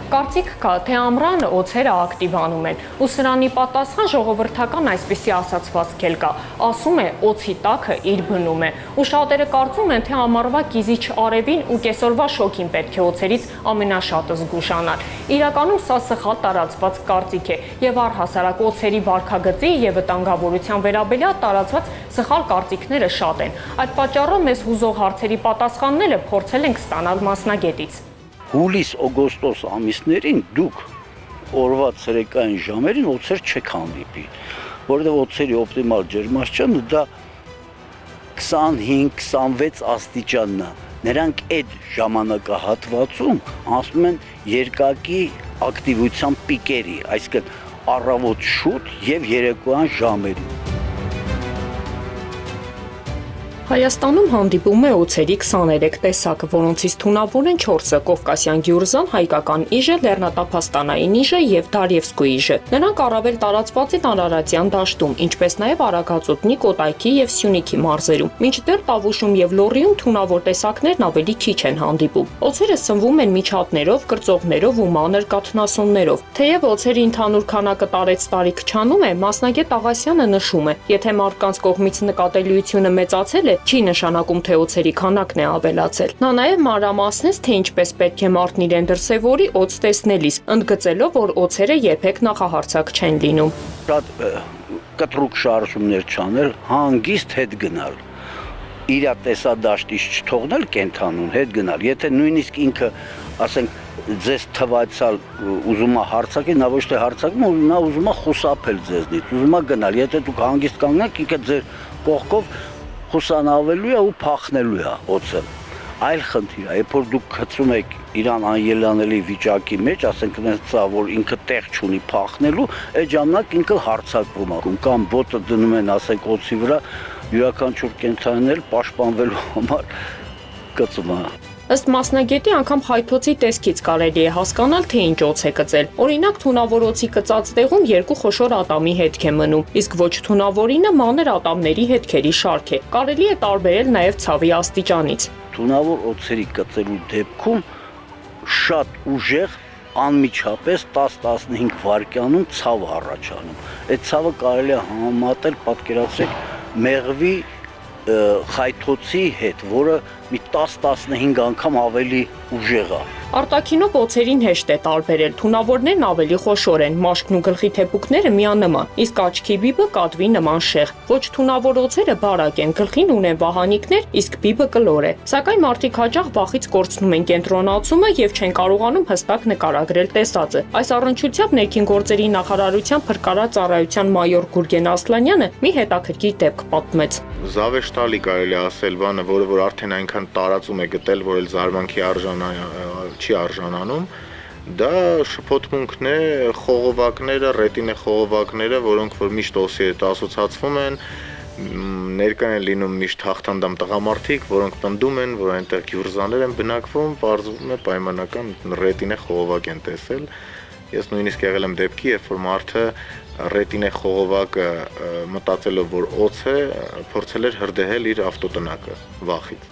Կարծիք կա, թե ամռան օձերը ակտիվանում են, ու սրանի պատասխան ժողովրդական այսպիսի ասացվածք էլ կա, ասում է օձի տակը իր բնում է, ու շատերը կարծում են, թե ամառվա կիզիչ արևին ու կեսօրվա շոգին պետք է օձերից ամենաշատը զգուշանալ։ Իրականում սա սխալ տարածված կարծիք է, եւ առհասարակ օձերի վարքագծի եւ վտանգավորության վերաբերյալ տարածված սխալ կարծիքները շատ են։ Այդ պատճառով մեզ հուզող հարցերի պատասխանները փորձել ենք ստանալ մասնագետից։ Հուլիս-օգոստոս ամիսներին դուք օրվա ցերեկային ժամերին օձեր չեք հանդիպի, որովհետև օձերի օպտիմալ ջերմաստիճանը դա 25-26 աստիճանն է։ Նրանք այդ ժամանակահատվածում ասում են երկակի ակտիվության պիկերի, այսինքն առավոտ շուտ եւ երեկոյան ժամերին։ Հայաստանում հանդիպում է օձերի 23 տեսակ, որոնցից թունավոր են 4-ը՝ Կովկասյան գյուրջան, հայկական իժը, լեռնատափաստանային իժը եւ Դարևսկու իժը։ Նրանք առավել տարածված են Արարատյան դաշտում, ինչպես նաեւ Արագածոտնի, Կոտայքի եւ Սյունիքի մարզերում։ Մինչդեռ Տավուշում եւ Լոռիում թունավոր տեսակներն ավելի քիչ են հանդիպում։ Օձերը սնվում են միջատներով, կրծողներով ու մանր կաթնասուններով։ Թեև օձերի ընդհանուր քանակը տարեց տարի քչանում է, մասնագետ Աղասյանը նշում է, եթե մարդկանց կողմից նկատելիությունը մեծացել է, չի նշանակում, թե օձերի քանակն է ավելացել։ Նա նաև մանրամասնեց, թե ինչպես պետք է մարդն իրեն դրսևորի օձ տեսնելիս, ընդգծելով, որ օձերը երբեք նախահարցակ չեն լինում։ Շատ կտրուկ շարժումներ չանել, հանգիստ հետ գնալ։ Իր տեսադաշտից չթողնել կենթանուն, հետ գնալ։ Եթե նույնիսկ ինքը, ասենք, ձեզ թվացալ ուզում է հարցակել, նա ոչ թե հարցակում, նա ուզում է խուսափել ձեզնից, ուզում է գնալ։ Եթե դուք հանգիստ կանգնեք, ինքը ձեր կողքով խուսանավելու է ու փախնելու է օձը։ Այլ խնդիր է, երբ որ դուք գցում եք իրան անելանելի վիճակի մեջ, ասենք նենց որ ինքը տեղ չունի փախնելու, այդ ժամանակ ինքը հարցակվում է, կամ բոտը դնում են, ասենք, օձի վրա, յուրաքանչյուր կենդանին պաշտպանվելու համար գծում է։ Ըստ մասնագետի, անգամ խայթոցի տեսքից կարելի է հասկանալ, թե ինչ օձ է կծել։ Օրինակ, թունավոր օձի կծած տեղում երկու խոշոր ատամի հետք է մնում, իսկ ոչ թունավորինը մանր ատամների հետքերի շարք է։ Կարելի է տարբերել նաև ցավի աստիճանից։ Թունավոր օձերի կծելու դեպքում շատ ուժեղ անմիջապես 10-15 վայրկյանում ցավ առաջանում։ Այդ ցավը կարելի է համեմատել, պատկերացրեք, մեղվի խայթոցի հետ, որը մի 10-15 անգամ ավելի ուժեղ է։ Արտաքինով օձերին հեշտ է տարբերել, թունավորներն ավելի խոշոր են, մաշկն ու գլխի թեփուկները միանման, իսկ աչքի բիբը կատվի նման շեղ։ Ոչ թունավոր օձերը բարակ են, գլխին ունեն վահանիկներ, իսկ բիբը կլոր է։ Սակայն մարդիկ հաճախ վախից կորցնում են կենտրոնացումը եւ չեն կարողանում հստակ նկարագրել տեսածը։ Այս առնչությամբ ներքին գործերի նախարարության փրկարար ծառայության մայոր Գուրգեն Ասլանյանը մի հետաքրքիր դեպք պատմեց։ Զավեշտալի կարելի ասել բանը, որ արդեն այնքան տարածում է գտել, որ էլ զարմանքի չի արժանանում, դա շփոթմունքն է, խողովակները, ռետինե խողովակները, որոնք որ միշտ օսի հետ ասոցացվում են, ներկան են լինում միշտ հաղթանդամ տղամարդիկ, որոնք պնդում են, որ այնտեղ գյուրջաներ են բնակվում, պարզվում է պայմանական ռետինե խողովակ են տեսել։ Ես նույնիսկ եղել եմ դեպքի, երբ որ մարդը ռետինե խողովակը մտածելով, որ օձ է, փորձել էր հրդեհել իր ավտոտնակը վախից։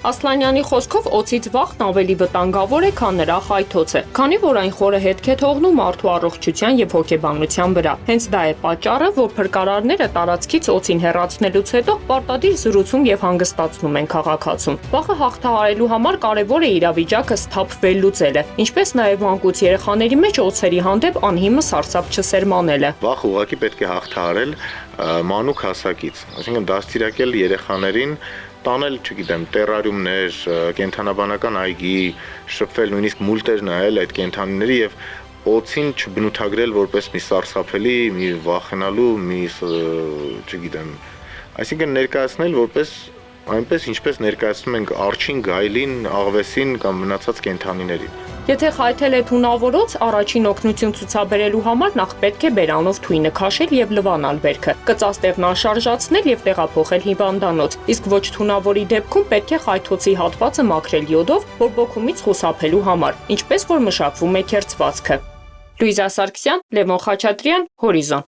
Ասլանյանի խոսքով օձից վախն ավելի վտանգավոր է, քան նրա խայթոցը, քանի որ այն խորը հետք է թողնում մարդու առողջության եւ հոգեբանության վրա։ Հենց դա է պատճառը, որ փրկարարները տարածքից օձին հեռացնելուց հետո պարտադիր զրուցում եւ հանգստացնում են քաղաքացուն։ Վախը հաղթահարելու համար կարեւոր է իրավիճակը սթափվել լուծելը, ինչպես նաեւ մանկուց երեխաների մեջ օձերի հանդեպ անհիմն սարսափ չսերմանելը։ Վախը ուղղակի պետք է հաղթահարել մանուկ հասակից, այսինքն դաստիարակել երեխաներին տանել, չգիտեմ, տերարիումներ, կենդանաբանական այգի, շփվել, նույնիսկ մուլտեր նայել այդ կենդանիների եւ օձին չբնութագրել որպես մի սարսափելի, մի վախենալու, մի, չգիտեմ, այսինքն ներկայացնել որպես այնպես, ինչպես ներկայացնում ենք արջին, գայլին, աղվեսին կամ մնացած կենդանիներին։ Եթե խայթել է թունավոր օձ, առաջին օգնություն ցուցաբերելու համար նախ պետք է բերանով թույնը քաշել եւ լվանալ վերքը, կծած տեղն անշարժացնել եւ տեղափոխել հիվանդանոց, իսկ ոչ թունավորի դեպքում պետք է խայթոցի հատվածը մաքրել յոդով, բորբոքումից խուսափելու համար, ինչպես որ մշակվում է քերծվածքը։ Լուիզա Սարգսյան, Լևոն Խաչատրյան, Հորիզոն։